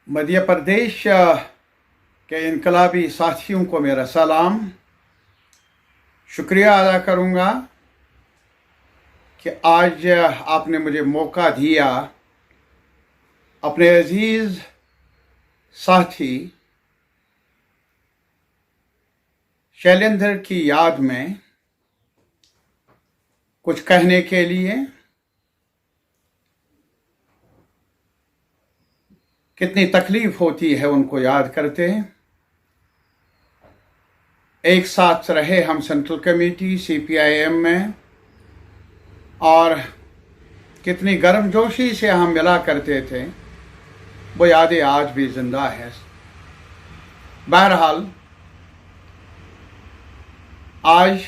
मध्य प्रदेश के इनकलाबी साथियों को मेरा सलाम। शुक्रिया अदा करूँगा कि आज आपने मुझे मौका दिया अपने अजीज़ साथी शैलेंद्र की याद में कुछ कहने के लिए। कितनी तकलीफ होती है उनको याद करते हैं। एक साथ रहे हम सेंट्रल कमेटी CPIM में, और कितनी गर्मजोशी से हम मिला करते थे, वो यादें आज भी जिंदा है। बहरहाल आज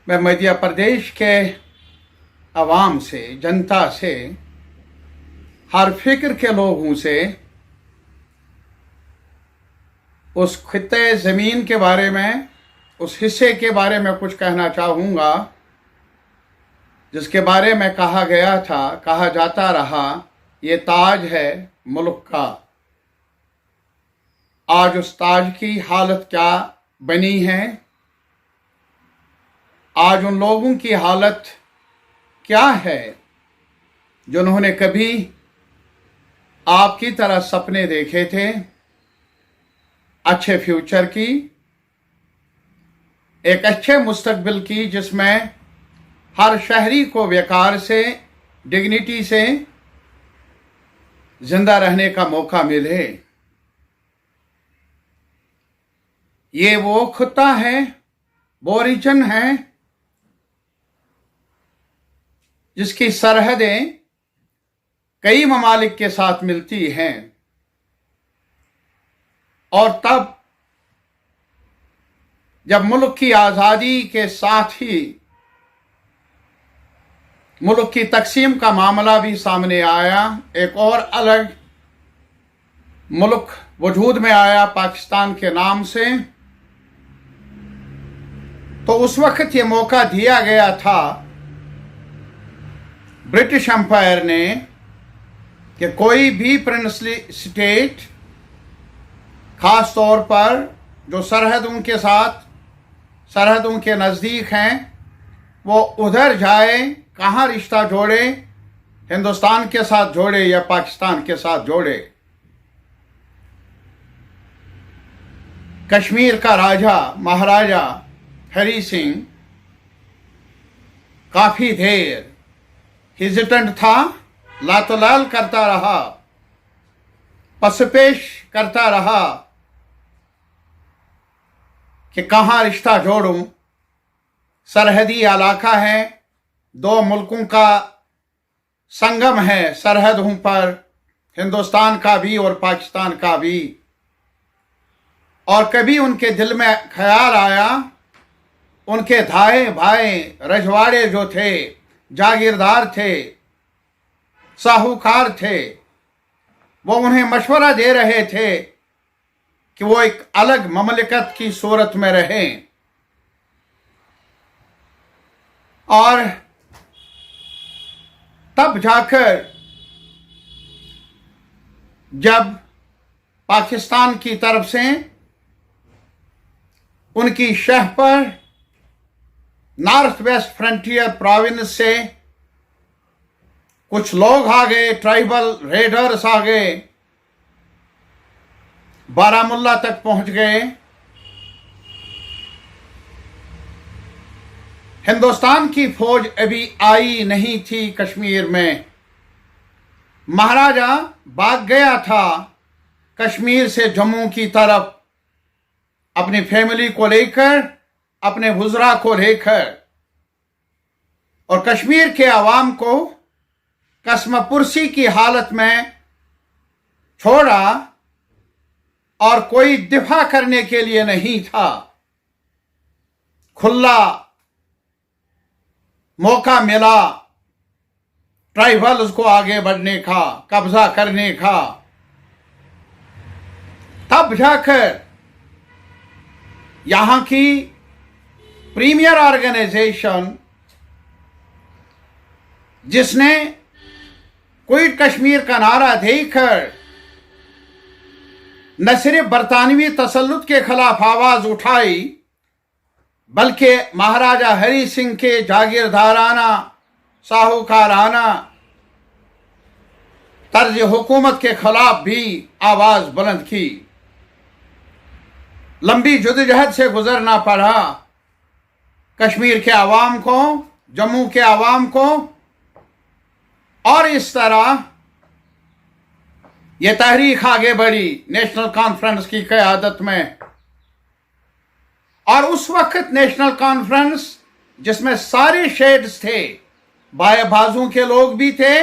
मैं मध्य प्रदेश के अवाम से, जनता से, हर फिक्र के लोगों से उस खित्ते ज़मीन के बारे में, उस हिस्से के बारे में कुछ कहना चाहूँगा जिसके बारे में कहा जाता रहा ये ताज है मुल्क का। आज उस ताज की हालत क्या बनी है, आज उन लोगों की हालत क्या है जिन्होंने कभी आपकी तरह सपने देखे थे अच्छे फ्यूचर की, एक अच्छे मुस्तकबिल की, जिसमें हर शहरी को वकार से, डिग्निटी से जिंदा रहने का मौका मिले। ये वो खित्ता है, वो रीजन है जिसकी सरहदें कई ममालिक के साथ मिलती हैं, और तब जब मुल्क की आज़ादी के साथ ही मुल्क की तकसीम का मामला भी सामने आया, एक और अलग मुल्क वजूद में आया पाकिस्तान के नाम से, तो उस वक्त ये मौका दिया गया था ब्रिटिश एम्पायर ने कि कोई भी प्रिंसली स्टेट, खास तौर पर जो सरहदों के साथ, सरहदों के नज़दीक हैं, वो उधर जाए, कहाँ रिश्ता जोड़े, हिंदुस्तान के साथ जोड़े या पाकिस्तान के साथ जोड़े। कश्मीर का राजा महाराजा हरी सिंह काफ़ी देर हेजिटेंट था, लातलाल करता रहा, पसपेश करता रहा कि कहाँ रिश्ता जोड़ूं। सरहदी इलाका है, दो मुल्कों का संगम है सरहदों पर, हिंदुस्तान का भी और पाकिस्तान का भी। और कभी उनके दिल में ख्याल आया, उनके धाए भाई रजवाड़े जो थे, जागीरदार थे, साहूकार थे, वो उन्हें मशवरा दे रहे थे कि वो एक अलग ममलिकत की सूरत में रहें। और तब जाकर जब पाकिस्तान की तरफ से उनकी शह पर नॉर्थ वेस्ट फ्रंटियर प्रोविंस से कुछ लोग आ गए, ट्राइबल रेडर्स आ गए, बारामुल्ला तक पहुंच गए। हिंदुस्तान की फौज अभी आई नहीं थी कश्मीर में। महाराजा भाग गया था कश्मीर से जम्मू की तरफ, अपनी फैमिली को लेकर, अपने हुजरा को लेकर, और कश्मीर के अवाम को कसमपुरसी की हालत में छोड़ा, और कोई दिफा करने के लिए नहीं था। खुला मौका मिला ट्राइबल्स को आगे बढ़ने का, कब्जा करने का। तब जाकर यहां की प्रीमियर ऑर्गेनाइजेशन, जिसने क्विट कश्मीर का नारा देकर न सिर्फ बरतानवी तसल्लुत के खिलाफ आवाज उठाई, बल्कि महाराजा हरि सिंह के जागीरदाराना, साहूकाराना तर्ज हुकूमत के खिलाफ भी आवाज बुलंद की। लंबी जद्दोजहद से गुजरना पड़ा कश्मीर के आवाम को, जम्मू के आवाम को, और इस तरह यह तहरीक आगे बढ़ी नेशनल कॉन्फ्रेंस की क़यादत में। और उस वक्त नेशनल कॉन्फ्रेंस जिसमें सारे शेड्स थे, बाएं बाजू के लोग भी थे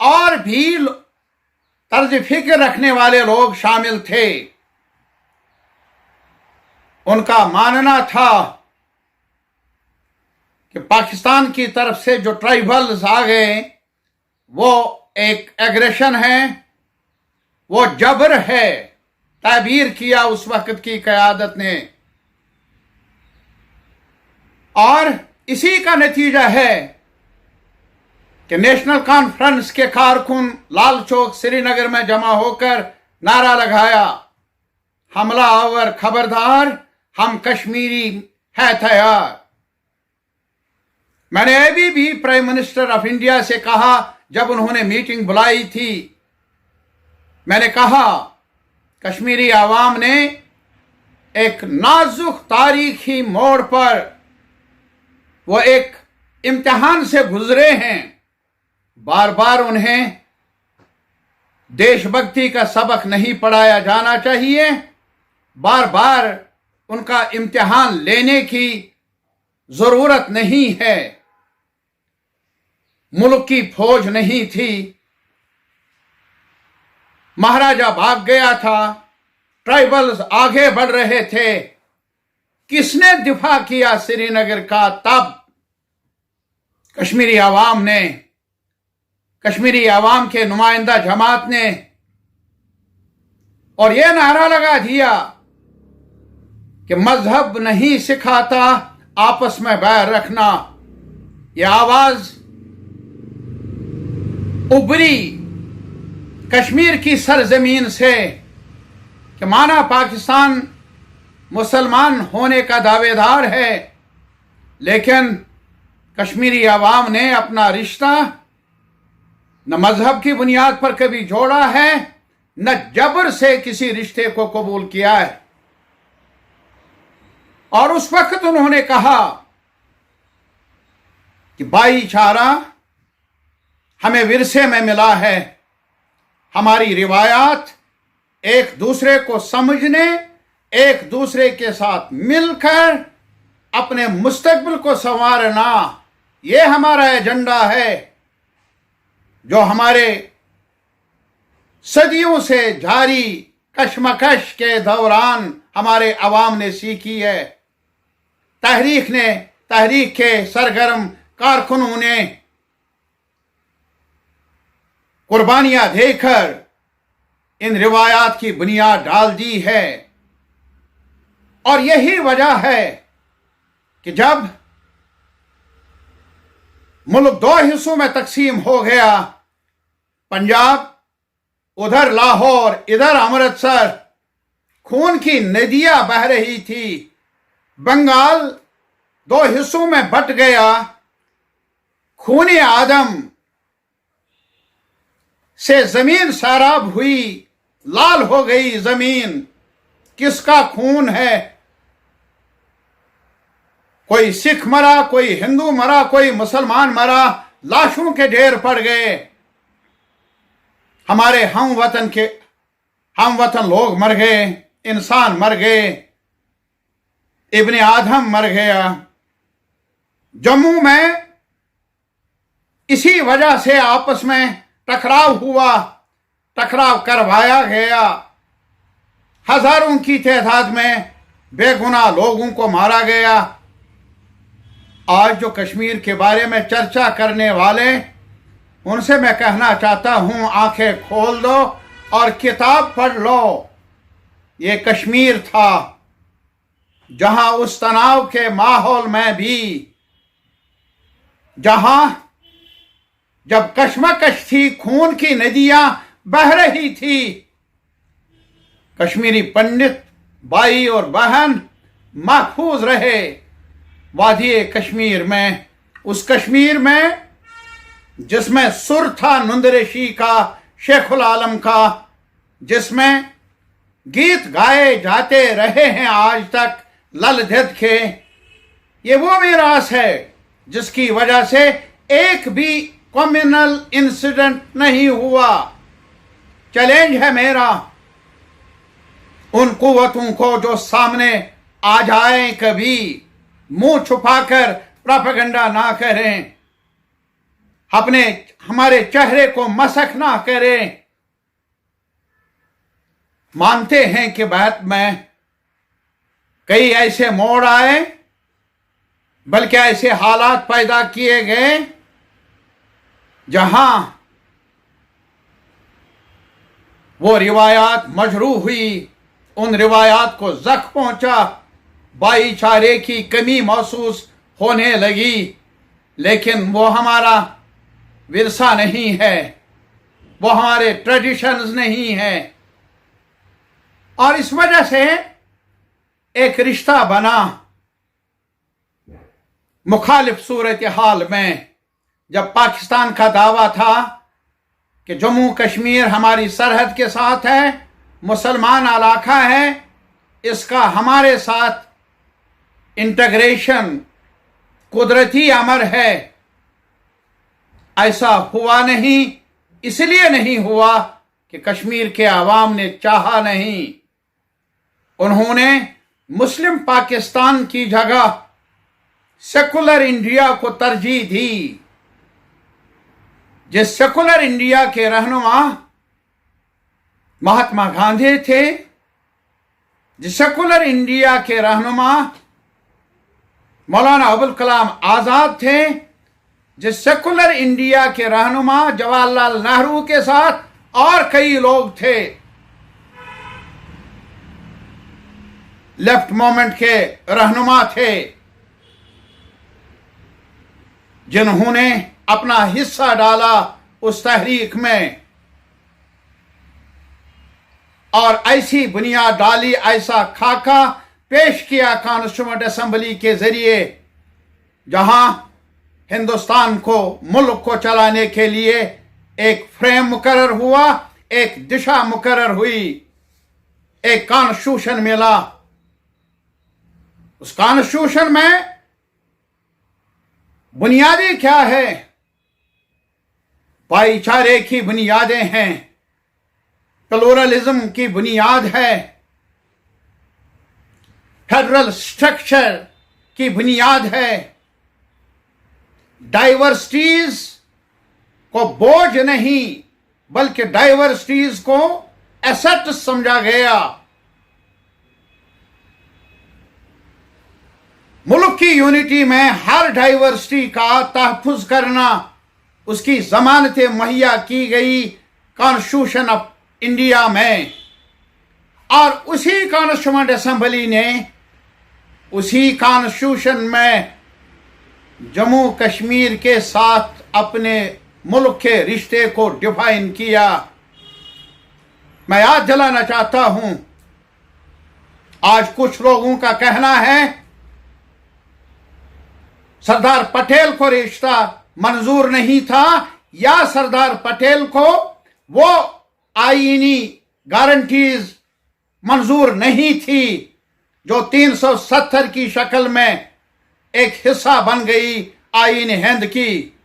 और भी तर्ज फिक्र रखने वाले लोग शामिल थे। उनका मानना था कि पाकिस्तान की तरफ से जो ट्राइबल्स आ गए वो एक एग्रेशन है, वो जबर है, ताबीर किया उस वक्त की क़यादत ने। और इसी का नतीजा है कि नेशनल कॉन्फ्रेंस के कारकुन लाल चौक श्रीनगर में जमा होकर नारा लगाया, हमला आवर खबरदार, हम कश्मीरी है तैयार। मैंने अभी भी प्राइम मिनिस्टर ऑफ इंडिया से कहा, जब उन्होंने मीटिंग बुलाई थी, मैंने कहा कश्मीरी आवाम ने एक नाजुक तारीखी मोड़ पर वो एक इम्तिहान से गुजरे हैं। बार बार उन्हें देशभक्ति का सबक नहीं पढ़ाया जाना चाहिए, बार बार उनका इम्तिहान लेने की जरूरत नहीं है। मुल्क की फौज नहीं थी, महाराजा भाग गया था, ट्राइबल्स आगे बढ़ रहे थे। किसने दिफा किया श्रीनगर का? तब कश्मीरी आवाम ने, कश्मीरी आवाम के नुमाइंदा जमात ने, और यह नारा लगा दिया कि मजहब नहीं सिखाता आपस में बैर रखना। यह आवाज उभरी कश्मीर की सरजमीन से कि माना पाकिस्तान मुसलमान होने का दावेदार है, लेकिन कश्मीरी आवाम ने अपना रिश्ता न मजहब की बुनियाद पर कभी जोड़ा है, न जबर से किसी रिश्ते को कबूल किया है। और उस वक्त उन्होंने कहा कि भाईचारा हमें विरसे में मिला है, हमारी रिवायात एक दूसरे को समझने, एक दूसरे के साथ मिलकर अपने मुस्तकबिल को संवारना, ये हमारा एजेंडा है, जो हमारे सदियों से जारी कशमकश के दौरान हमारे अवाम ने सीखी है। तहरीक के सरगर्म कारकुनों ने कुर्बानियां देकर इन रिवायात की बुनियाद डाल दी है। और यही वजह है कि जब मुल्क दो हिस्सों में तकसीम हो गया, पंजाब उधर लाहौर, इधर अमृतसर, खून की नदियां बह रही थी। बंगाल दो हिस्सों में बट गया, खून आदम से जमीन सैराब हुई, लाल हो गई जमीन। किसका खून है? कोई सिख मरा, कोई हिंदू मरा, कोई मुसलमान मरा, लाशों के ढेर पड़ गए। हमारे हम वतन लोग मर गए, इंसान मर गए, इब्ने आदम मर गया। जम्मू में इसी वजह से आपस में टकराव हुआ, टकराव करवाया गया। हजारों की तादाद में बेगुनाह लोगों को मारा गया। आज जो कश्मीर के बारे में चर्चा करने वाले, उनसे मैं कहना चाहता हूं, आंखें खोल दो और किताब पढ़ लो। ये कश्मीर था जहां उस तनाव के माहौल में भी, जहां जब कशमकश थी, खून की नदियां बह रही थी, कश्मीरी पंडित भाई और बहन महफूज रहे वादी कश्मीर में, उस कश्मीर में जिसमें सुर था नुंदरेशी का, शेखुल आलम का, जिसमें गीत गाए जाते रहे हैं आज तक ललधित के। ये वो मीरास है जिसकी वजह से एक भी कम्युनल इंसिडेंट नहीं हुआ। चैलेंज है मेरा उन कुव्वतों को जो सामने आ जाए, कभी मुंह छुपाकर प्रोपेगेंडा ना करें, हमारे चेहरे को मसख ना करें। मानते हैं कि बाद में कई ऐसे मोड़ आए, बल्कि ऐसे हालात पैदा किए गए जहां वो रिवायात मजरूह हुई, उन रिवायात को जख्म पहुंचा, भाईचारे की कमी महसूस होने लगी। लेकिन वो हमारा विरसा नहीं है, वो हमारे ट्रेडिशंस नहीं है, और इस वजह से एक रिश्ता बना मुखालिफ सूरत हाल में। जब पाकिस्तान का दावा था कि जम्मू कश्मीर हमारी सरहद के साथ है, मुसलमान इलाका है, इसका हमारे साथ इंटीग्रेशन कुदरती अमर है, ऐसा हुआ नहीं। इसलिए नहीं हुआ कि कश्मीर के अवाम ने चाहा नहीं, उन्होंने मुस्लिम पाकिस्तान की जगह सेकुलर इंडिया को तरजीह दी। जिस सेकुलर इंडिया के रहनुमा महात्मा गांधी थे, जिस सेकुलर इंडिया के रहनुमा मौलाना अबुल कलाम आजाद थे, जिस सेकुलर इंडिया के रहनुमा जवाहरलाल नेहरू के साथ और कई लोग थे, लेफ्ट मूवमेंट के रहनुमा थे, जिन्होंने अपना हिस्सा डाला उस तहरीक में और ऐसी बुनियाद डाली, ऐसा खाका पेश किया कॉन्स्टिट्यूएंट असेंबली के जरिए, जहां हिंदुस्तान को, मुल्क को चलाने के लिए एक फ्रेम मुकर्रर हुआ, एक दिशा मुकर्रर हुई, एक कॉन्स्टिट्यूशन मिला। उस कॉन्स्टिट्यूशन में बुनियादें क्या है? भाईचारे की बुनियादें हैं, प्लूरलिज्म की बुनियाद है, फेडरल स्ट्रक्चर की बुनियाद है, डाइवर्सिटीज को बोझ नहीं बल्कि डाइवर्सिटीज को एसेट समझा गया। मुल्क की यूनिटी में हर डाइवर्सिटी का तहफ़्फ़ुज़ करना, उसकी ज़मानतें मुहैया की गई कॉन्स्टिट्यूशन ऑफ इंडिया में, और उसी कॉन्स्टिट्यूएंट असेंबली ने उसी कॉन्स्टिट्यूशन में जम्मू कश्मीर के साथ अपने मुल्क के रिश्ते को डिफाइन किया। मैं याद दिलाना चाहता हूं, आज कुछ लोगों का कहना है सरदार पटेल को रिश्ता मंजूर नहीं था, या सरदार पटेल को वो आईनी गारंटीज मंजूर नहीं थी जो 370 की शक्ल में एक हिस्सा बन गई आईन हिंद की।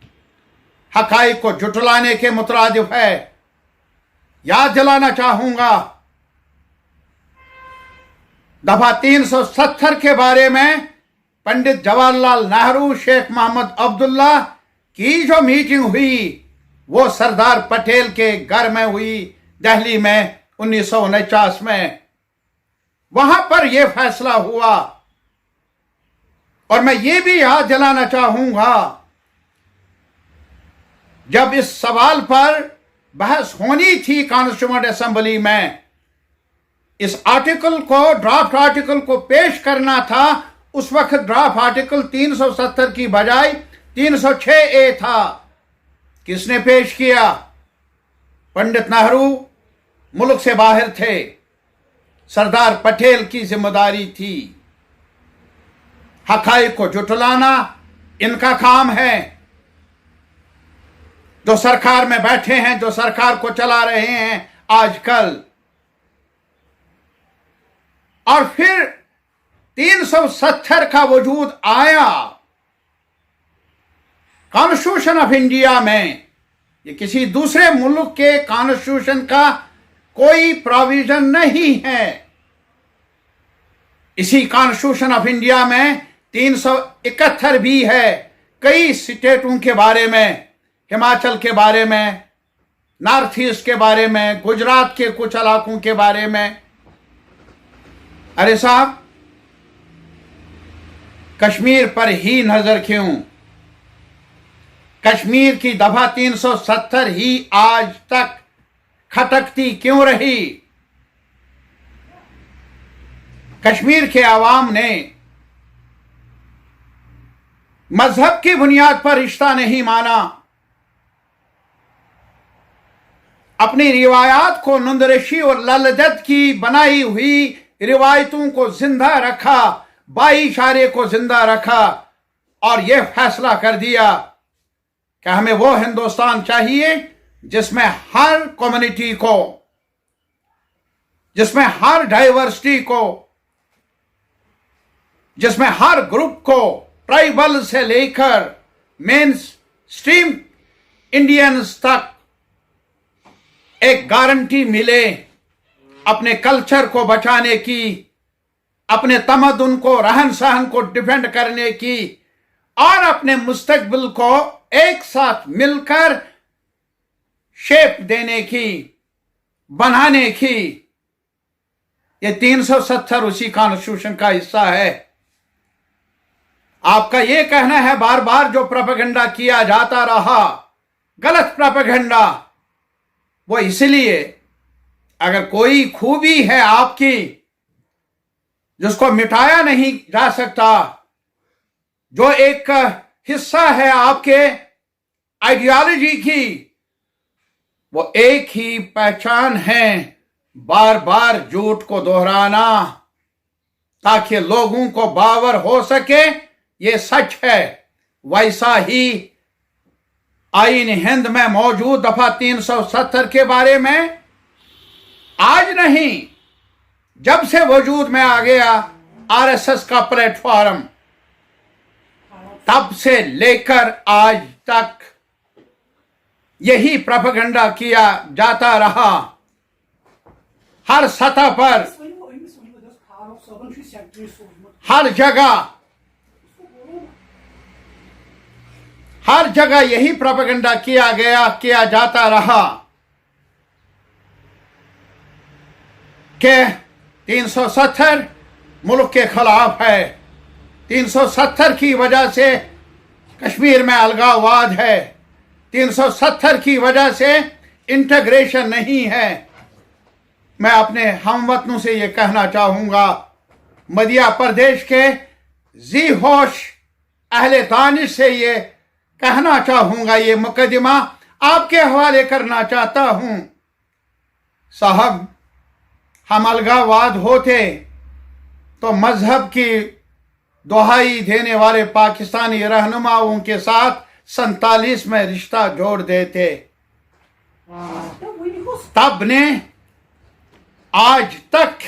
हकाइक को जुटलाने के मुतरादिफ है। याद दिलाना चाहूंगा, दफा 370 के बारे में पंडित जवाहरलाल नेहरू, शेख मोहम्मद अब्दुल्ला की जो मीटिंग हुई वो सरदार पटेल के घर में हुई, दिल्ली में 1949 में। वहां पर यह फैसला हुआ। और मैं ये भी याद दिलाना चाहूंगा, जब इस सवाल पर बहस होनी थी कॉन्स्टिट्यूएंट असेंबली में, इस आर्टिकल को, ड्राफ्ट आर्टिकल को पेश करना था, उस वक्त ड्राफ्ट आर्टिकल 370 की बजाय 306A था। किसने पेश किया? पंडित नेहरू मुल्क से बाहर थे, सरदार पटेल की जिम्मेदारी थी। हक़ाइक़ को जुटलाना इनका काम है। जो सरकार में बैठे हैं, जो सरकार को चला रहे हैं आजकल, और फिर 370 का वजूद आया कॉन्स्टिट्यूशन ऑफ इंडिया में। ये किसी दूसरे मुल्क के कॉन्स्टिट्यूशन का कोई प्रोविजन नहीं है। इसी कॉन्स्टिट्यूशन ऑफ इंडिया में 371 भी है। कई स्टेटों के बारे में, हिमाचल के बारे में, नॉर्थ ईस्ट के बारे में, गुजरात के कुछ इलाकों के बारे में। अरे साहब, कश्मीर पर ही नजर क्यों? कश्मीर की दफा 370 ही आज तक खटकती क्यों रही? कश्मीर के अवाम ने मजहब की बुनियाद पर रिश्ता नहीं माना, अपनी रिवायात को नुंदरशी और ललदत की बनाई हुई रिवायतों को जिंदा रखा, भाईचारे को जिंदा रखा, और यह फैसला कर दिया कि हमें वो हिंदुस्तान चाहिए जिसमें हर कम्युनिटी को, जिसमें हर डाइवर्सिटी को, जिसमें हर ग्रुप को, ट्राइबल से लेकर मेन स्ट्रीम इंडियंस तक एक गारंटी मिले अपने कल्चर को बचाने की, अपने तमद्दुन को, रहन सहन को डिफेंड करने की, और अपने मुस्तकबिल को एक साथ मिलकर शेप देने की, बनाने की। ये 370 उसी कॉन्स्टिट्यूशन का हिस्सा है। आपका ये कहना है बार बार जो प्रोपेगेंडा किया जाता रहा, गलत प्रोपेगेंडा, वो इसलिए अगर कोई खूबी है आपकी जिसको मिटाया नहीं जा सकता, जो एक हिस्सा है आपके आइडियोलॉजी की, वो एक ही पहचान है, बार बार झूठ को दोहराना ताकि लोगों को बावर हो सके ये सच है। वैसा ही आईन हिंद में मौजूद दफा 370 के बारे में आज नहीं, जब से वजूद में आ गया आरएसएस का प्लेटफॉर्म, तब से लेकर आज तक यही प्रोपेगेंडा किया जाता रहा। हर सतह पर, हर जगह यही प्रोपेगेंडा किया जाता रहा कि 370 मुल्क के खिलाफ है, 370 की वजह से कश्मीर में अलगाववाद है, 370 की वजह से इंटीग्रेशन नहीं है। मैं अपने हमवतनों से ये कहना चाहूंगा, मध्य प्रदेश के जी होश अहले दानिश से ये कहना चाहूंगा, ये मुकदमा आपके हवाले करना चाहता हूं। साहब, हम अलगाववाद होते तो मजहब की दुहाई देने वाले पाकिस्तानी रहनुमाओं के साथ 47 में रिश्ता जोड़ देते। तब ने आज तक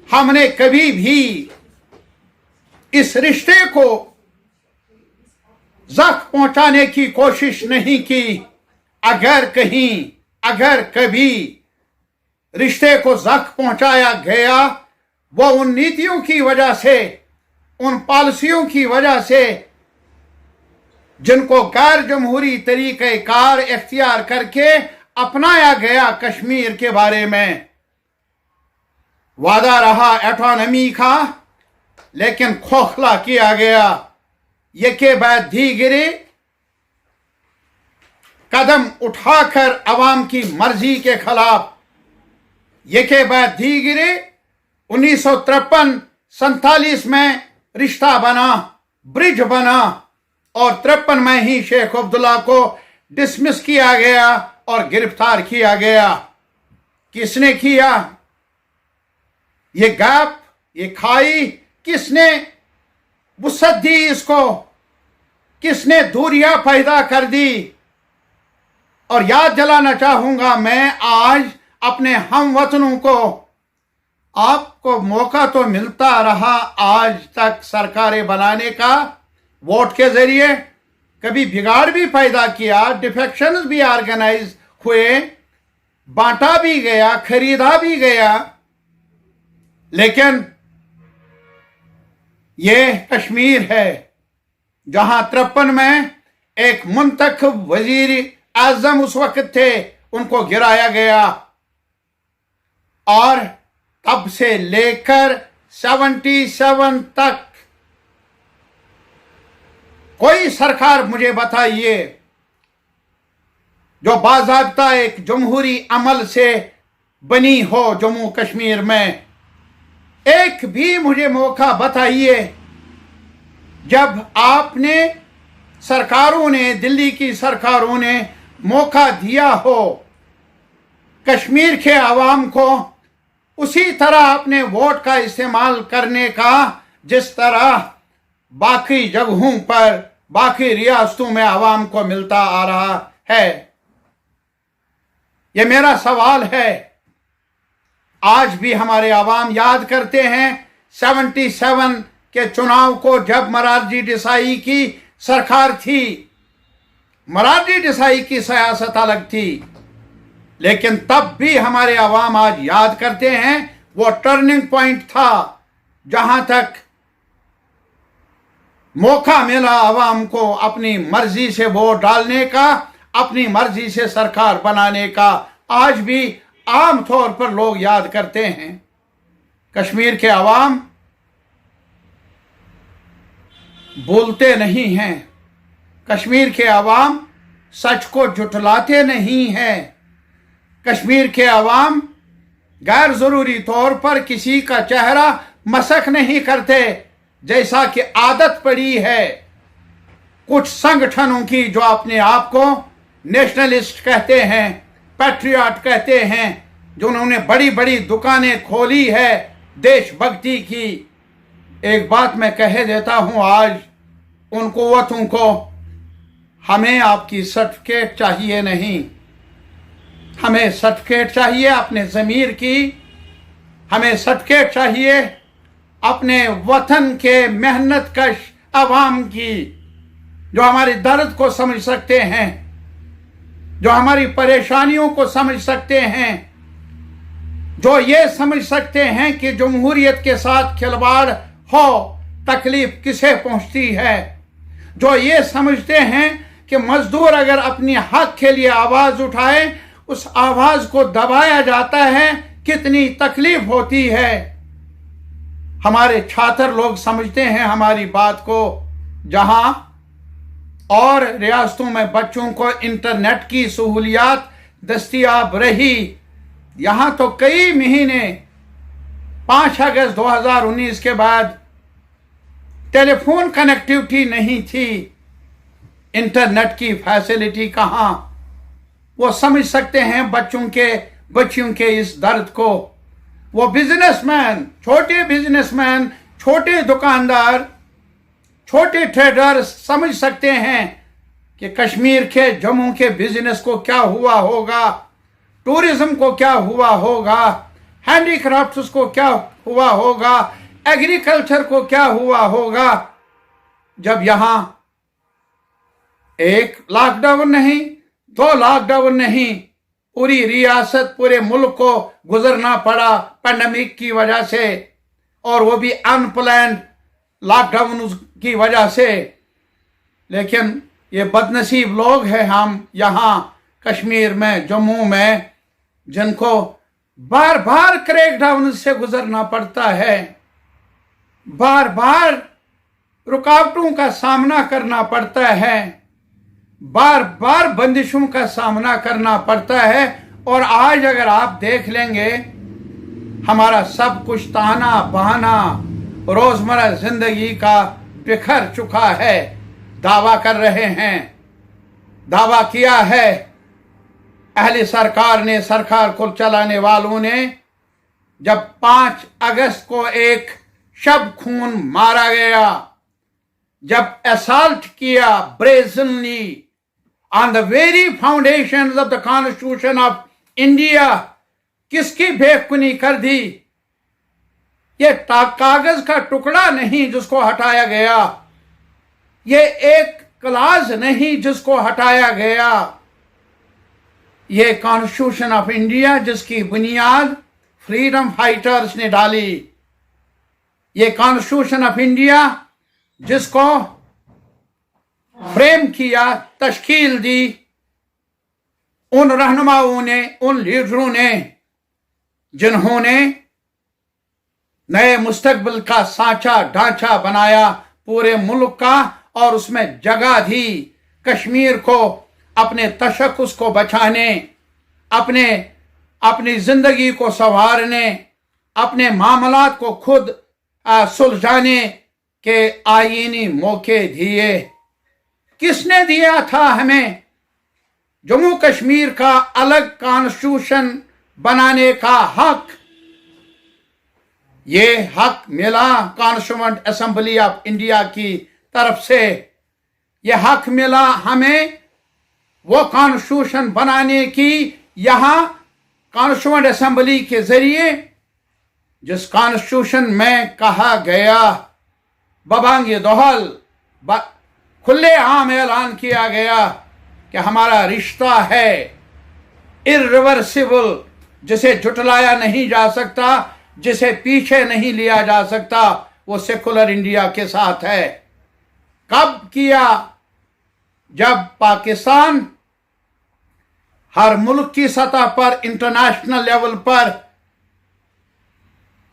हमने कभी भी इस रिश्ते को जख्म पहुंचाने की कोशिश नहीं की। अगर कभी रिश्ते को जख्म पहुंचाया गया, वो उन नीतियों की वजह से, उन पॉलिसियों की वजह से जिनको गैर जमहूरी तरीके कार इख्तियार करके अपनाया गया कश्मीर के बारे में। वादा रहा ऑटोनॉमी का, लेकिन खोखला किया गया। ये के बाद धीरे कदम उठाकर अवाम की मर्जी के खिलाफ, ये के बाद धीरे 1953-47 में रिश्ता बना, ब्रिज बना, और 53 में ही शेख अब्दुल्ला को डिसमिस किया गया और गिरफ्तार किया गया। किसने किया? ये गैप, ये खाई किसने वुसअत दी, इसको किसने दूरियां पैदा कर दी। और याद दिलाना चाहूंगा मैं आज अपने हमवतनों को, आपको मौका तो मिलता रहा आज तक सरकारें बनाने का, वोट के जरिए कभी बिगाड़ भी पैदा किया, डिफेक्शंस भी ऑर्गेनाइज हुए, बांटा भी गया, खरीदा भी गया, लेकिन ये कश्मीर है जहां 53 में एक मुंतखब वजीर आजम उस वक्त थे, उनको गिराया गया और तब से लेकर 77 तक कोई सरकार मुझे बताइए जो बाज़ाब्ता एक जमहूरी अमल से बनी हो जम्मू कश्मीर में। एक भी मुझे मौका बताइए जब आपने सरकारों ने, दिल्ली की सरकारों ने मौका दिया हो कश्मीर के अवाम को उसी तरह अपने वोट का इस्तेमाल करने का जिस तरह बाकी जगहों पर, बाकी रियासतों में अवाम को मिलता आ रहा है। यह मेरा सवाल है। आज भी हमारे अवाम याद करते हैं 77 के चुनाव को, जब मोरारजी देसाई की सरकार थी। मोरारजी देसाई की सियासत अलग थी, लेकिन तब भी हमारे अवाम आज याद करते हैं वो टर्निंग पॉइंट था जहां तक मौका मिला अवाम को अपनी मर्जी से वोट डालने का, अपनी मर्जी से सरकार बनाने का। आज भी आम तौर पर लोग याद करते हैं। कश्मीर के अवाम बोलते नहीं हैं, कश्मीर के अवाम सच को झुठलाते नहीं हैं, कश्मीर के अवाम गैर जरूरी तौर पर किसी का चेहरा मसक नहीं करते जैसा कि आदत पड़ी है कुछ संगठनों की, जो अपने आप को नेशनलिस्ट कहते हैं, पैट्रियट कहते हैं, जिन्होंने बड़ी बड़ी दुकानें खोली है देशभक्ति की। एक बात मैं कह देता हूं आज उन कुव्वतों को, हमें आपकी सर्टिफिकेट चाहिए नहीं, हमें सर्टिफिकेट चाहिए अपने ज़मीर की, हमें सर्टिफिकेट चाहिए अपने वतन के मेहनत कश अवाम की, जो हमारे दर्द को समझ सकते हैं, जो हमारी परेशानियों को समझ सकते हैं, जो ये समझ सकते हैं कि जमहूरियत के साथ खिलवाड़ हो तकलीफ किसे पहुंचती है, जो ये समझते हैं कि मजदूर अगर अपनी हक के लिए आवाज उठाए उस आवाज को दबाया जाता है, कितनी तकलीफ होती है। हमारे छात्र लोग समझते हैं हमारी बात को। जहां और रियासतों में बच्चों को इंटरनेट की सहूलियात दस्तयाब रही, यहां तो कई महीने 5 अगस्त 2019 के बाद टेलीफोन कनेक्टिविटी नहीं थी, इंटरनेट की फैसिलिटी कहां। वो समझ सकते हैं बच्चों के इस दर्द को। वो बिजनेसमैन, छोटे बिजनेसमैन, छोटे दुकानदार, छोटे ट्रेडर समझ सकते हैं कि कश्मीर के, जम्मू के बिजनेस को क्या हुआ होगा, टूरिज्म को क्या हुआ होगा, हैंडीक्राफ्ट्स को क्या हुआ होगा, एग्रीकल्चर को क्या हुआ होगा, जब यहां एक लॉकडाउन नहीं, 2 लॉकडाउन नहीं, पूरी रियासत, पूरे मुल्क को गुजरना पड़ा पैंडेमिक की वजह से, और वो भी अनप्लान्ड लॉकडाउन की वजह से। लेकिन ये बदनसीब लोग हैं हम यहाँ कश्मीर में, जम्मू में, जिनको बार बार क्रैकडाउन से गुजरना पड़ता है, बार बार रुकावटों का सामना करना पड़ता है, बार बार बंदिशों का सामना करना पड़ता है। और आज अगर आप देख लेंगे हमारा सब कुछ ताना बहाना रोजमर्रा जिंदगी का बिखर चुका है। दावा कर रहे हैं, दावा किया है अहले सरकार ने, सरकार को चलाने वालों ने, जब 5 अगस्त को एक शब खून मारा गया, जब असॉल्ट किया brazenly on the very foundations of the constitution of India, किसकी बेखुनी कर दी। ये कागज का टुकड़ा नहीं जिसको हटाया गया, ये एक क्लाज नहीं जिसको हटाया गया, ये कॉन्स्टिट्यूशन ऑफ इंडिया जिसकी बुनियाद फ्रीडम फाइटर्स ने डाली, ये कॉन्स्टिट्यूशन ऑफ इंडिया जिसको फ्रेम किया, तश्कील दी उन रहनुमाओं ने, उन लीडरों ने जिन्होंने नए मुस्तकबिल का सांचा ढांचा बनाया पूरे मुल्क का, और उसमें जगह दी कश्मीर को अपने तशक्कुस को बचाने, अपनी जिंदगी को संवारने, अपने मामलात को खुद सुलझाने के आईनी मौके दिए। किसने दिया था हमें जम्मू कश्मीर का अलग कॉन्स्टिट्यूशन बनाने का हक? ये हक मिला कॉन्स्टिट्यूएंट असेंबली ऑफ इंडिया की तरफ से। ये हक मिला हमें वो कॉन्स्टिट्यूशन बनाने की यहां कॉन्स्टिट्यूएंट असेंबली के जरिए, जिस कॉन्स्टिट्यूशन में कहा गया, बबांगी दोहल खुले आम ऐलान किया गया कि हमारा रिश्ता है इर्रिवर्सिबल, जिसे झुटलाया नहीं जा सकता, जिसे पीछे नहीं लिया जा सकता, वो सेकुलर इंडिया के साथ है। कब किया? जब पाकिस्तान हर मुल्क की सतह पर, इंटरनेशनल लेवल पर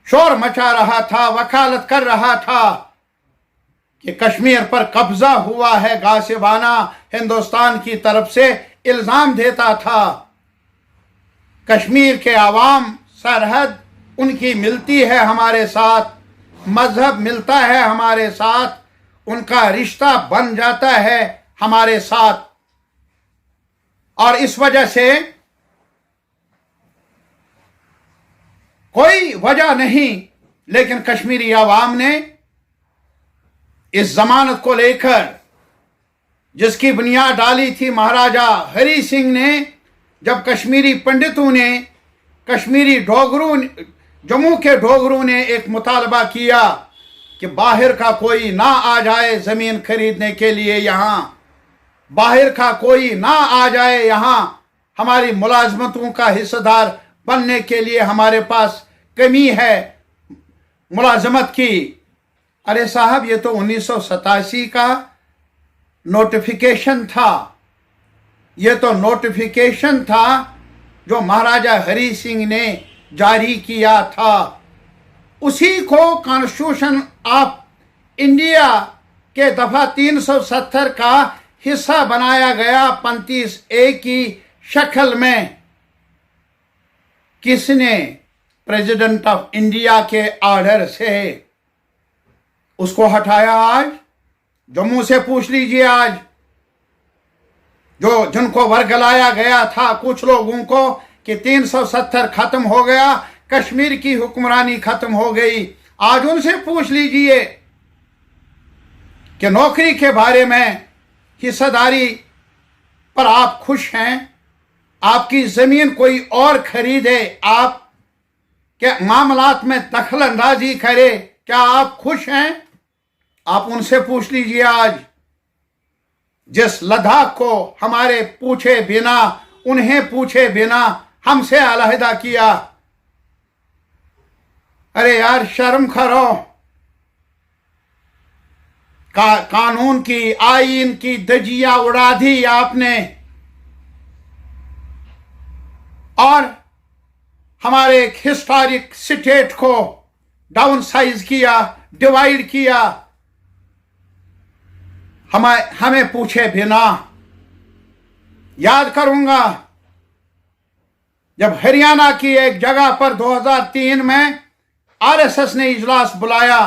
शोर मचा रहा था, वकालत कर रहा था कि कश्मीर पर कब्जा हुआ है गासिबाना, हिंदुस्तान की तरफ से इल्जाम देता था। कश्मीर के आवाम सरहद उनकी मिलती है हमारे साथ, मजहब मिलता है हमारे साथ, उनका रिश्ता बन जाता है हमारे साथ, और इस वजह से कोई वजह नहीं, लेकिन कश्मीरी आवाम ने इस जमानत को लेकर, जिसकी बुनियाद डाली थी महाराजा हरि सिंह ने, जब कश्मीरी पंडितों ने, कश्मीरी डोगरों, जम्मू के डोगरों ने एक मुतालबा किया कि बाहर का कोई ना आ जाए जमीन खरीदने के लिए, यहां बाहर का कोई ना आ जाए, यहां हमारी मुलाजमतों का हिस्सेदार बनने के लिए हमारे पास कमी है मुलाजमत की। अरे साहब, ये तो 1987 का नोटिफिकेशन था, ये तो नोटिफिकेशन था जो महाराजा हरि सिंह ने जारी किया था। उसी को कॉन्स्टिट्यूशन ऑफ इंडिया के दफा 370 का हिस्सा बनाया गया 35A की शक्ल में। किसने? प्रेसिडेंट ऑफ इंडिया के ऑर्डर से उसको हटाया। आज जम्मू से पूछ लीजिए, आज जिनको वर्गलाया गया था कुछ लोगों को कि 370 खत्म हो गया, कश्मीर की हुक्मरानी खत्म हो गई, आज उनसे पूछ लीजिए कि नौकरी के बारे में, हिस्सेदारी पर आप खुश हैं? आपकी जमीन कोई और खरीदे, आप क्या मामलात में दखल अंदाजी करे, क्या आप खुश हैं? आप उनसे पूछ लीजिए। आज जिस लद्दाख को हमारे पूछे बिना, उन्हें पूछे बिना हमसे अलहदा किया, अरे यार शर्म करो। कानून की, आईन की धज्जियां उड़ा दी आपने, और हमारे एक हिस्टोरिक स्टेट को डाउन साइज किया, डिवाइड किया, हमें पूछे बिना। याद करूंगा जब हरियाणा की एक जगह पर 2003 में आरएसएस ने इजलास बुलाया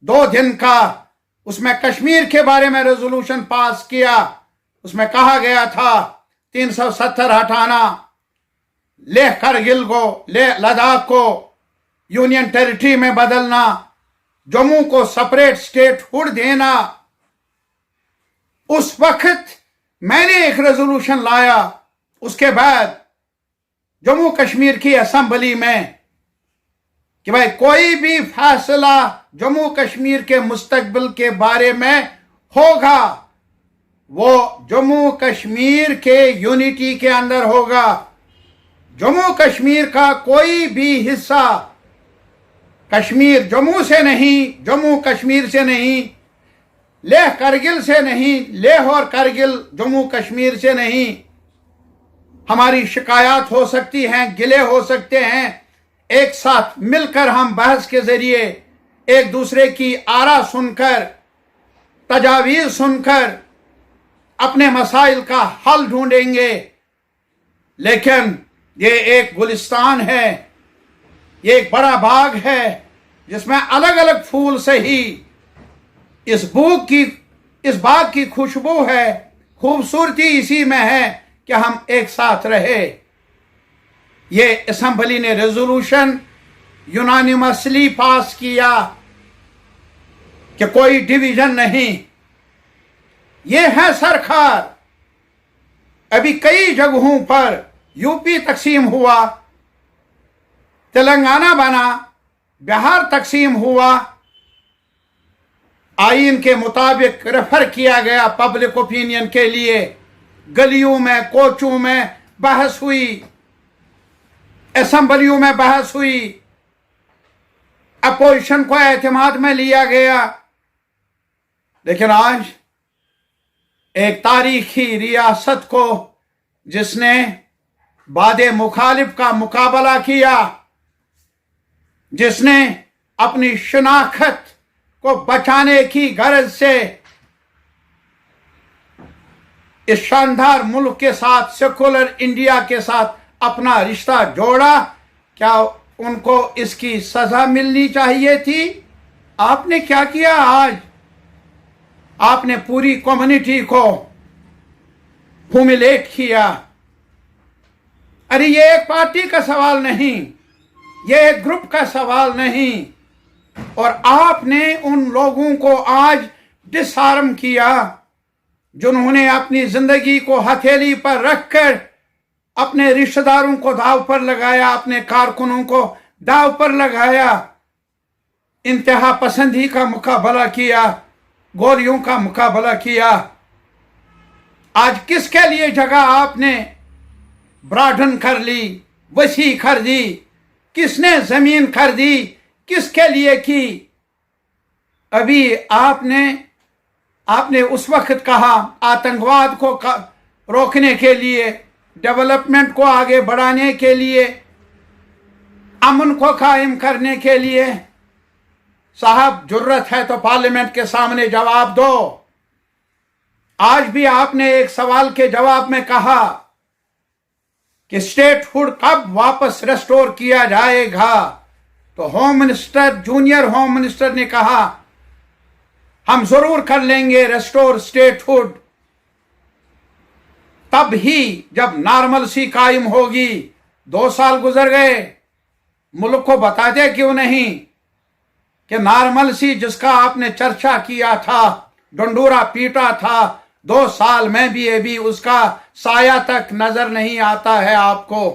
2 दिन का, उसमें कश्मीर के बारे में रेजोल्यूशन पास किया। उसमें कहा गया था 370 हटाना, लेह करगिल को, लेह लद्दाख को यूनियन टेरिटरी में बदलना, जम्मू को सेपरेट स्टेटहुड देना, उस वक्त मैंने एक रेजोल्यूशन लाया। उसके बाद जम्मू कश्मीर की असेंबली में कि भाई कोई भी फैसला जम्मू कश्मीर के मुस्तकबिल के बारे में होगा वो जम्मू कश्मीर के यूनिटी के अंदर होगा। जम्मू कश्मीर का कोई भी हिस्सा कश्मीर जम्मू से नहीं, जम्मू कश्मीर से नहीं, लेह करगिल से नहीं, लेह और करगिल जम्मू कश्मीर से नहीं। हमारी शिकायत हो सकती हैं, गिले हो सकते हैं, एक साथ मिलकर हम बहस के जरिए एक दूसरे की आरा सुनकर, तजावीज़ सुनकर अपने मसाइल का हल ढूंढेंगे। लेकिन ये एक गुलिस्तान है, ये एक बड़ा बाग है जिसमें अलग अलग फूल से ही इस बाग की खुशबू है, खूबसूरती इसी में है कि हम एक साथ रहे। ये असेंबली ने रेजोल्यूशन यूनानिमसली पास किया कि कोई डिवीजन नहीं। ये है सरकार। अभी कई जगहों पर यूपी तकसीम हुआ, तेलंगाना बना, बिहार तकसीम हुआ, आईन के मुताबिक रेफर किया गया पब्लिक ओपिनियन के लिए, गलियों में कोचों में बहस हुई, असेंबलियों में बहस हुई, अपोजिशन को एतमाद में लिया गया। लेकिन आज एक तारीखी रियासत को जिसने बादे मुखालिफ का मुकाबला किया, जिसने अपनी शनाख्त को बचाने की गरज से इस शानदार मुल्क के साथ, सेकुलर इंडिया के साथ अपना रिश्ता जोड़ा, क्या उनको इसकी सजा मिलनी चाहिए थी? आपने क्या किया? आज आपने पूरी कम्युनिटी को ह्यूमिलेट किया। अरे ये एक पार्टी का सवाल नहीं, ये एक ग्रुप का सवाल नहीं, और आपने उन लोगों को आज डिसआर्म किया जिन्होंने अपनी जिंदगी को हथेली पर रखकर अपने रिश्तेदारों को दाव पर लगाया, अपने कारकुनों को दाव पर लगाया, इंतहा पसंदी का मुकाबला किया, गोलियों का मुकाबला किया। आज किसके लिए जगह आपने ब्रॉडन कर ली, वसी कर दी? किसने जमीन खरीदी? किसके लिए की? अभी आपने उस वक्त कहा आतंकवाद को रोकने के लिए, डेवलपमेंट को आगे बढ़ाने के लिए, अमन को कायम करने के लिए। साहब जुर्रत है तो पार्लियामेंट के सामने जवाब दो। आज भी आपने एक सवाल के जवाब में कहा कि स्टेटहुड कब वापस रेस्टोर किया जाएगा, तो home minister, junior home minister ने कहा हम जरूर कर लेंगे रेस्टोर स्टेटहुड, तब ही जब नॉर्मलसी कायम होगी। 2 साल गुजर गए, मुल्क को बताते क्यों नहीं कि नॉर्मलसी जिसका आपने चर्चा किया था, डंडूरा पीटा था, 2 साल में भी अभी उसका साया तक नजर नहीं आता है आपको।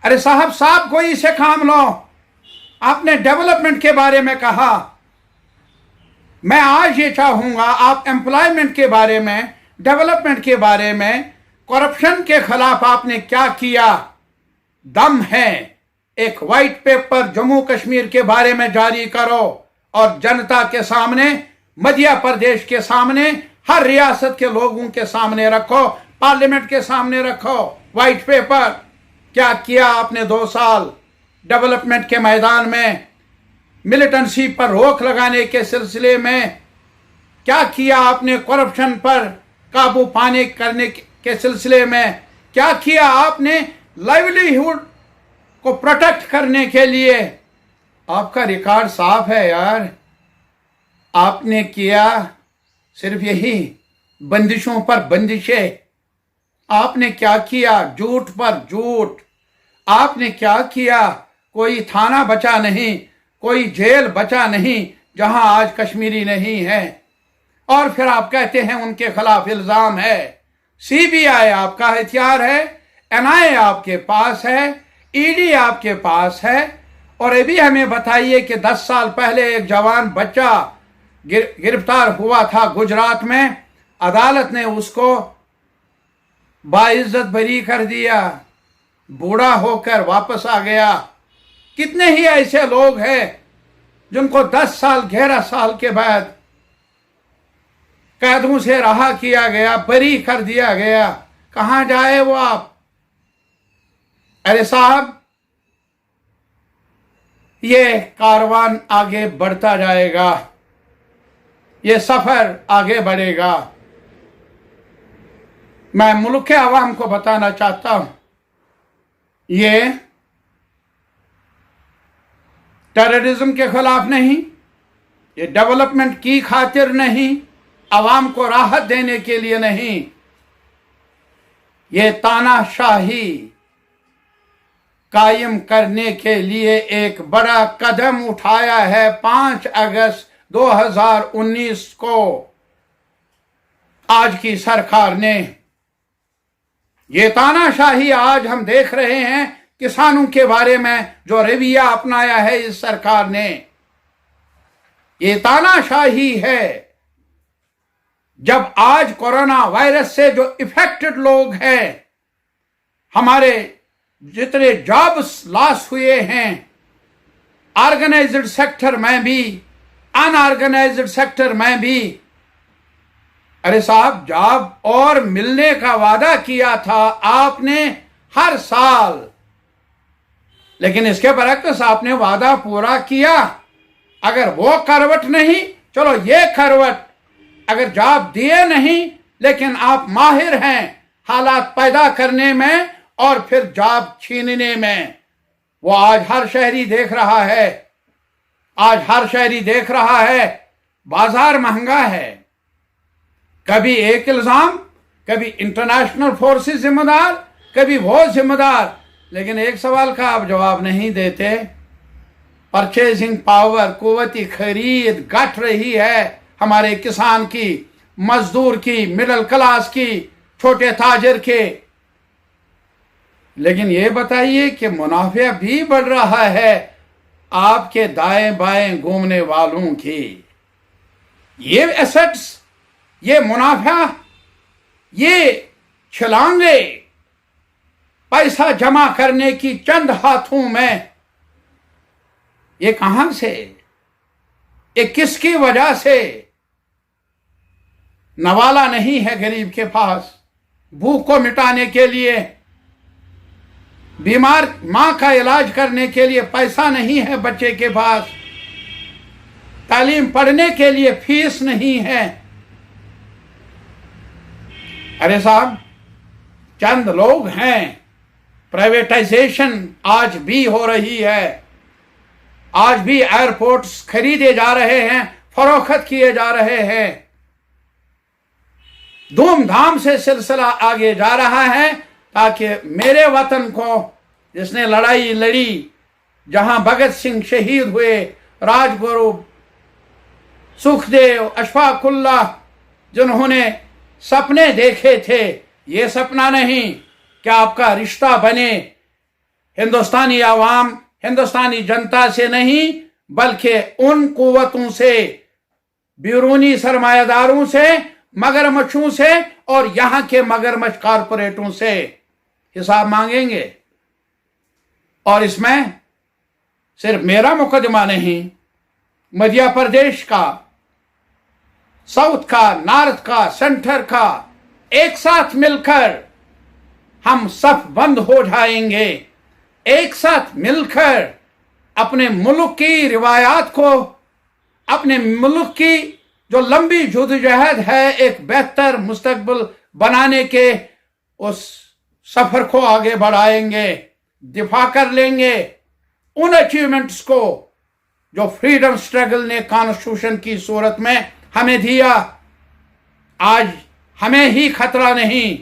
अरे साहब कोई से काम लो। आपने डेवलपमेंट के बारे में कहा, मैं आज ये चाहूंगा आप एम्प्लॉयमेंट के बारे में, डेवलपमेंट के बारे में, करप्शन के खिलाफ आपने क्या किया? दम है एक वाइट पेपर जम्मू कश्मीर के बारे में जारी करो और जनता के सामने, मध्य प्रदेश के सामने, हर रियासत के लोगों के सामने रखो, पार्लियामेंट के सामने रखो वाइट पेपर। क्या किया आपने 2 साल डेवलपमेंट के मैदान में? मिलिटेंसी पर रोक लगाने के सिलसिले में क्या किया आपने? करप्शन पर काबू पाने करने के सिलसिले में क्या किया आपने? लाइवलीहुड को प्रोटेक्ट करने के लिए आपका रिकॉर्ड साफ है यार। आपने किया सिर्फ यही, बंदिशों पर बंदिशें। आपने क्या किया? झूठ पर झूठ। आपने क्या किया? कोई थाना बचा नहीं, कोई जेल बचा नहीं जहां आज कश्मीरी नहीं है। और फिर आप कहते हैं उनके खिलाफ इल्जाम है। सीबीआई आपका हथियार है, एनआईए आपके पास है, ईडी आपके पास है। और ये भी हमें बताइए कि 10 साल पहले एक जवान बच्चा गिरफ्तार हुआ था गुजरात में, अदालत ने उसको बाइज्जत बरी कर दिया, बूढ़ा होकर वापस आ गया। कितने ही ऐसे लोग हैं जिनको 10 साल 11 साल के बाद कैदों से रहा किया गया, बरी कर दिया गया। कहां जाए वो आप? अरे साहब, ये कारवान आगे बढ़ता जाएगा, ये सफर आगे बढ़ेगा। मैं मुल्क के आवाम को बताना चाहता हूं, ये टेररिज्म के खिलाफ नहीं, ये डेवलपमेंट की खातिर नहीं, आवाम को राहत देने के लिए नहीं, ये तानाशाही कायम करने के लिए एक बड़ा कदम उठाया है। 5 अगस्त 2019 को आज की सरकार ने ये तानाशाही आज हम देख रहे हैं किसानों के बारे में जो रवैया अपनाया है इस सरकार ने, ये तानाशाही है। जब आज कोरोना वायरस से जो इफेक्टेड लोग हैं, हमारे जितने जॉब्स लॉस हुए हैं, ऑर्गेनाइज्ड सेक्टर में भी, अनऑर्गेनाइज्ड सेक्टर में भी, अरे साहब, जॉब और मिलने का वादा किया था आपने हर साल, लेकिन इसके बरक्स आपने वादा पूरा किया। अगर वो करवट नहीं, चलो ये करवट, अगर जॉब दिए नहीं लेकिन आप माहिर हैं हालात पैदा करने में और फिर जॉब छीनने में, वो आज हर शहरी देख रहा है। आज हर शहरी देख रहा है बाजार महंगा है। कभी एक इल्जाम, कभी इंटरनेशनल फोर्सेस जिम्मेदार, कभी वो जिम्मेदार, लेकिन एक सवाल का आप जवाब नहीं देते। परचेजिंग पावर, कुव्वती खरीद घट रही है हमारे किसान की, मजदूर की, मिडिल क्लास की, छोटे ताजिर के। लेकिन ये बताइए कि मुनाफा भी बढ़ रहा है आपके दाएं बाएं घूमने वालों की। ये एसेट्स, ये मुनाफा, ये छलांगे पैसा जमा करने की चंद हाथों में, ये कहां से, ये किसकी वजह से? नवाला नहीं है गरीब के पास, भूख को मिटाने के लिए, बीमार मां का इलाज करने के लिए पैसा नहीं है बच्चे के पास, तालीम पढ़ने के लिए फीस नहीं है। अरे साहब, चंद लोग हैं, प्राइवेटाइजेशन आज भी हो रही है, आज भी एयरपोर्ट्स खरीदे जा रहे हैं, फरोख्त किए जा रहे हैं, धूमधाम से सिलसिला आगे जा रहा है, ताकि मेरे वतन को, जिसने लड़ाई लड़ी, जहां भगत सिंह शहीद हुए, राजगुरु, सुखदेव, अशफाकुल्लाह, जिन्होंने सपने देखे थे, ये सपना नहीं कि आपका रिश्ता बने हिंदुस्तानी आवाम, हिंदुस्तानी जनता से नहीं, बल्कि उन कुव्वतों से, बैरूनी सरमायादारों से, मगरमच्छों से और यहां के मगरमच्छ कारपोरेटों से हिसाब मांगेंगे। और इसमें सिर्फ मेरा मुकदमा नहीं, मध्य प्रदेश का, साउथ का, नॉर्थ का, सेंटर का, एक साथ मिलकर हम सब बंद हो जाएंगे। एक साथ मिलकर अपने मुल्क की रिवायात को, अपने मुल्क की जो लंबी जद्दोजहद है एक बेहतर मुस्तकबिल बनाने के, उस सफर को आगे बढ़ाएंगे, दिफा कर लेंगे उन अचीवमेंट्स को जो फ्रीडम स्ट्रगल ने कॉन्स्टिट्यूशन की सूरत में हमें दिया। आज हमें ही खतरा नहीं,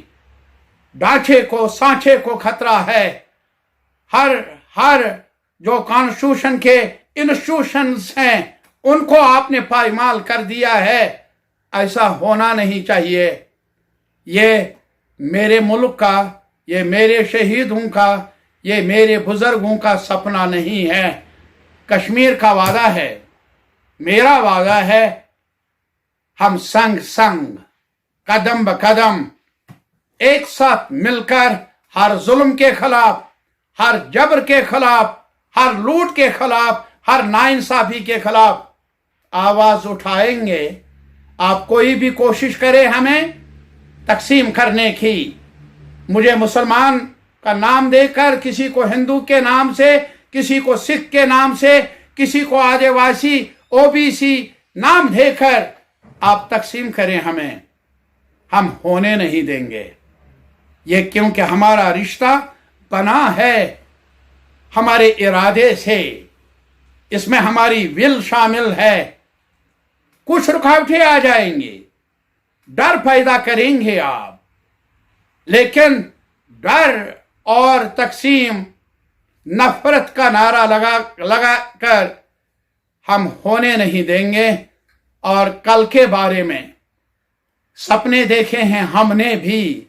ढांचे को, सांचे को खतरा है। हर जो कॉन्स्टिट्यूशन के इंस्टीट्यूशंस हैं उनको आपने पायमाल कर दिया है। ऐसा होना नहीं चाहिए। ये मेरे मुल्क का, ये मेरे शहीदों का, ये मेरे बुजुर्गों का सपना नहीं है। कश्मीर का वादा है, मेरा वादा है। हम संग संग, कदम ब कदम, एक साथ मिलकर हर जुल्म के खिलाफ, हर जबर के खिलाफ, हर लूट के खिलाफ, हर नाइंसाफी के खिलाफ आवाज उठाएंगे। आप कोई भी कोशिश करे हमें तकसीम करने की, मुझे मुसलमान का नाम देकर, किसी को हिंदू के नाम से, किसी को सिख के नाम से, किसी को आदिवासी ओबीसी नाम देकर आप तकसीम करें हमें, हम होने नहीं देंगे। ये क्योंकि हमारा रिश्ता बना है हमारे इरादे से, इसमें हमारी विल शामिल है। कुछ रुकावटें आ जाएंगी, डर पैदा करेंगे आप, लेकिन डर और तकसीम, नफरत का नारा लगा कर हम होने नहीं देंगे। और कल के बारे में सपने देखे हैं हमने भी,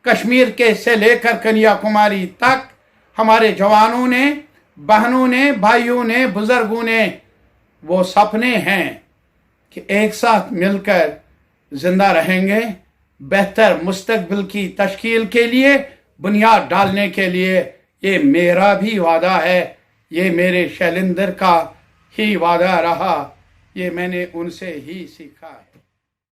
कश्मीर के से लेकर कन्याकुमारी तक हमारे जवानों ने, बहनों ने, भाइयों ने, बुजुर्गों ने, वो सपने हैं कि एक साथ मिलकर जिंदा रहेंगे, बेहतर मुस्तकबिल की तश्कील के लिए बुनियाद डालने के लिए। ये मेरा भी वादा है, ये मेरे शैलेंद्र का ही वादा रहा, ये मैंने उनसे ही सीखा है।